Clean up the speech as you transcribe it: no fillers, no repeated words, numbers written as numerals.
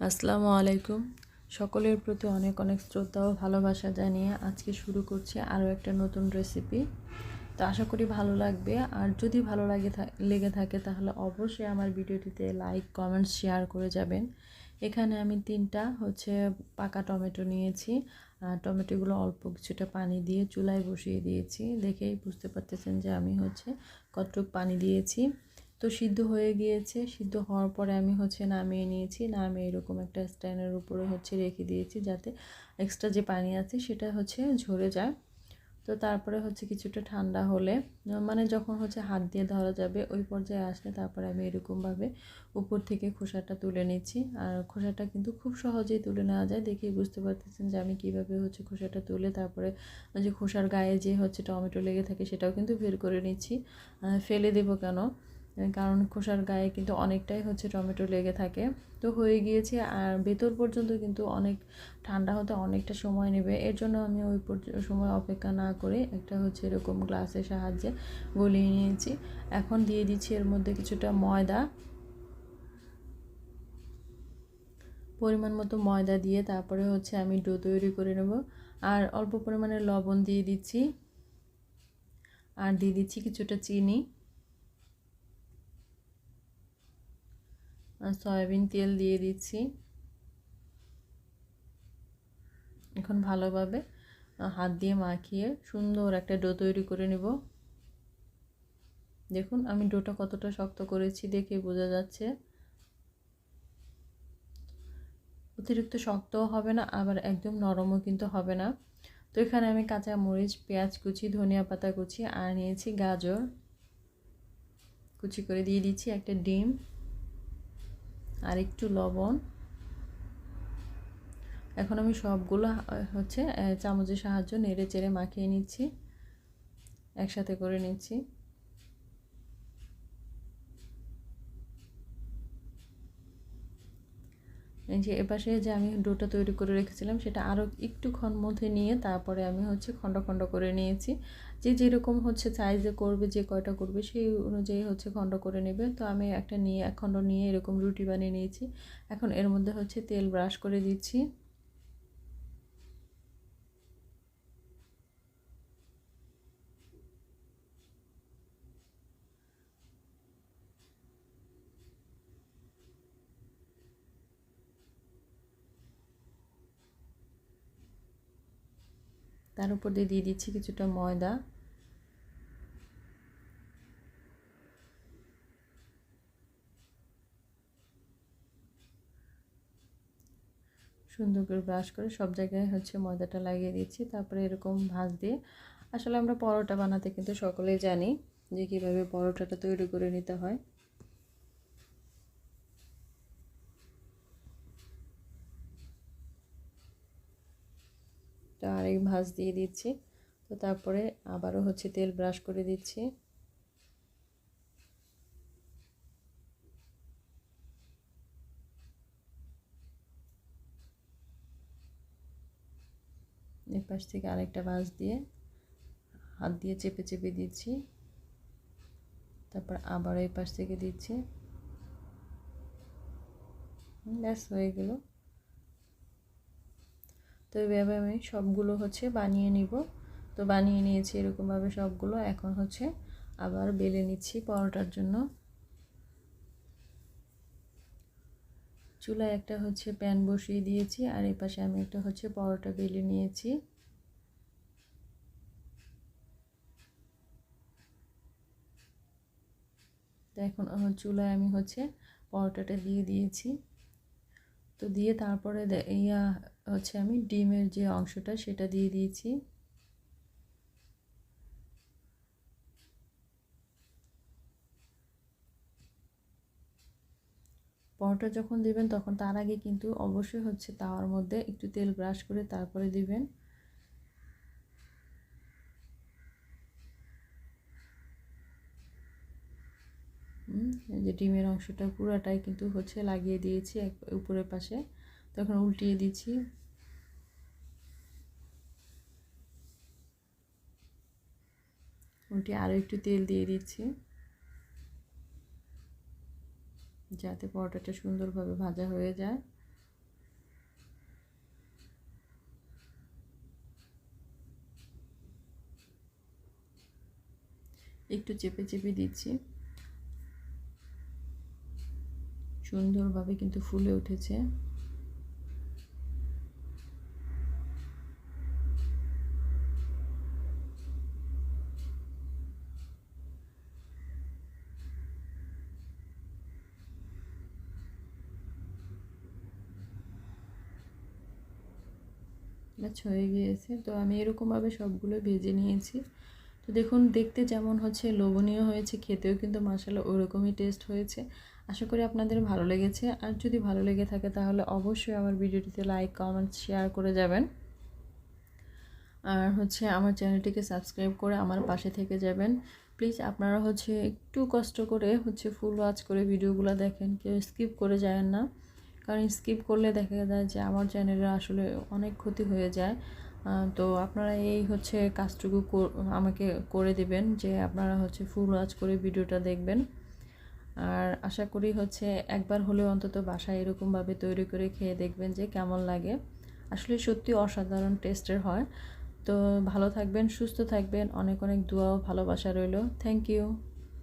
আসসালামু আলাইকুম। সকলের প্রতি অনেক অনেক শ্রদ্ধা ও ভালোবাসা জানিয়ে আজকে শুরু করছি আরও একটা নতুন রেসিপি। তো আশা করি ভালো লাগবে, আর যদি ভালো লেগে থাকে তাহলে অবশ্যই আমার ভিডিওটিতে লাইক, কমেন্টস, শেয়ার করে যাবেন। এখানে আমি 3টা পাকা টমেটো নিয়েছি। আর টমেটোগুলো অল্প কিছুটা পানি দিয়ে চুলায় বসিয়ে দিয়েছি। দেখেই বুঝতে পারতেছেন যে আমি কতটুকু পানি দিয়েছি। তো সিদ্ধ হয়ে গিয়েছে। সিদ্ধ হওয়ার পরে আমি নামিয়ে নিয়েছি। নামিয়ে এরকম একটা স্ট্যান্ডের উপরে রেখে দিয়েছি, যাতে এক্সট্রা যে পানি আছে সেটা ঝরে যায়। তো তারপরে কিছুটা ঠান্ডা হলে, মানে যখন হাত দিয়ে ধরা যাবে ওই পর্যায়ে আসলে তারপরে আমি এরকমভাবে উপর থেকে খোসাটা তুলে নিচ্ছি। আর খোসাটা কিন্তু খুব সহজেই তুলে নেওয়া যায়। দেখেই বুঝতে পারতেছেন যে আমি কীভাবে খোসাটা তুলে তারপরে ওই যে খোসার গায়ে যে টমেটো লেগে থাকে সেটাও কিন্তু বের করে নিচ্ছি। ফেলে দেবো কেন, কারণ খোসার গায়ে কিন্তু অনেকটাই টমেটো লেগে থাকে। তো হয়ে গিয়েছে, আর ভেতর পর্যন্ত কিন্তু অনেক ঠান্ডা হতে অনেকটা সময় নেবে। এর জন্য আমি ওই সময় অপেক্ষা না করে একটা এরকম গ্লাসের সাহায্যে গলিয়ে নিয়েছি। এখন দিয়ে দিচ্ছি এর মধ্যে কিছুটা ময়দা, পরিমাণ মতো ময়দা দিয়ে তারপরে আমি ডো তৈরি করে নেব। আর অল্প পরিমাণে লবণ দিয়ে দিচ্ছি, আর দিয়ে দিচ্ছি কিছুটা চিনি, আর সয়াবিন তেল দিয়ে দিচ্ছি। এখন ভালোভাবে হাত দিয়ে মাখিয়ে সুন্দর একটা ডো তৈরি করে নেব। দেখুন আমি ডোটা কতটা শক্ত করেছি দেখে বোঝা যাচ্ছে। অতিরিক্ত শক্তও হবে না, আবার একদম নরমও কিন্তু হবে না। তো এখানে আমি কাঁচা মরিচ, পেঁয়াজ কুচি, ধনিয়া পাতা কুচি আর নিয়েছি গাজর কুচি করে দিয়ে দিচ্ছি, একটা ডিম আর একটু লবণ। এখন আমি সবগুলো চামচের সাহায্য নেড়ে চেড়ে মাখিয়ে নিচ্ছি, একসাথে করে নিচ্ছি। এই যে এপাশে যে আমি ডোটা তৈরি করে রেখেছিলাম সেটা আরও একটুক্ষণ মধ্যে নিয়ে তারপরে আমি খণ্ড খণ্ড করে নিয়েছি। যে যেরকম সাইজে করবে, যে কয়টা করবে সেই অনুযায়ী খণ্ড করে নেবে। তো আমি এক খণ্ড নিয়ে এরকম রুটি বানিয়ে নিয়েছি। এখন এর মধ্যে তেল ব্রাশ করে দিচ্ছি। তার উপর দিয়ে দিচ্ছি কিছুটা ময়দা। সুন্দর করে ব্রাশ করে সব জায়গায় ময়দাটা লাগিয়ে দিচ্ছি। তারপরে এরকম ভাঁজ দিয়ে, আসলে আমরা পরোটা বানাতে কিন্তু সকলেই জানি যে কীভাবে পরোটাটা তৈরি করে নিতে হয়। তো আরেক ভাঁজ দিয়ে দিচ্ছি। তো তারপরে আবারও তেল ব্রাশ করে দিচ্ছি। এই পাশ থেকে আরেকটা ভাঁজ দিয়ে হাত দিয়ে চেপে চেপে দিচ্ছি। তারপর আবার এই পাশ থেকে দিচ্ছি। ব্যাস হয়ে গেল। তো এইভাবে আমি সবগুলো বানিয়ে নিব। তো বানিয়ে নিয়েছি এরকমভাবে সবগুলো। এখন আবার বেলে নিচ্ছি পরোটার জন্য। চুলায় একটা প্যান বসিয়ে দিয়েছি, আর এই পাশে আমি একটা পরোটা বেলে নিয়েছি। তো এখন চুলায় আমি পরোটাটা দিয়ে দিয়েছি। তো দিয়ে তারপরে আমি ডিমের যে অংশটা সেটা দিয়ে দিয়েছি। পরোটা যখন দিবেন তখন তার আগে কিন্তু অবশ্যই তাওয়ার মধ্যে একটু তেল ব্রাশ করে তারপরে দিবেন। যে ডিমের অংশটা পুরাটাই কিন্তু লাগিয়ে দিয়েছি উপরের পাশে। তখন উল্টিয়ে দিচ্ছি। উল্টিয়ে আরও একটু তেল দিয়ে দিচ্ছি, যাতে পরোটাটা সুন্দরভাবে ভাজা হয়ে যায়। একটু চেপে চেপে দিচ্ছি। সুন্দরভাবে কিন্তু ফুলে উঠেছে। আচ্ছা, হয়ে গিয়েছে। তো আমি এরকমভাবে সবগুলো ভেজে নিয়েছি। তো দেখুন, দেখতে যেমন হচ্ছে লোভনীয় হয়েছে, খেতেও কিন্তু মাশাআল্লাহ ওরকমই টেস্ট হয়েছে। আশা করি আপনাদের ভালো লেগেছে। আর যদি ভালো লেগে থাকে তাহলে অবশ্যই আমার ভিডিওটিতে লাইক, কমেন্ট, শেয়ার করে যাবেন। আর হচ্ছে আমার চ্যানেলটিকে সাবস্ক্রাইব করে আমার পাশে থেকে যাবেন। প্লিজ আপনারা হচ্ছে একটু কষ্ট করে হচ্ছে ফুল ওয়াচ করে ভিডিওগুলো দেখেন, কেউ স্কিপ করে যায় না। কারণ স্কিপ করলে দেখা যায় যে আমার চ্যানেলে আসলে অনেক ক্ষতি হয়ে যায়। তো আপনারা এই হচ্ছে কাজটুকু আমাকে করে দিবেন, যে আপনারা হচ্ছে ফুল ওয়াচ করে ভিডিওটা দেখবেন। আর আশা করি হচ্ছে একবার হলেও অন্তত বাসায় এরকমভাবে তৈরি করে খেয়ে দেখবেন যে কেমন লাগে। আসলে সত্যি অসাধারণ টেস্টের হয়। তো ভালো থাকবেন, সুস্থ থাকবেন। অনেক অনেক দোয়া ও ভালোবাসা রইল। Thank you.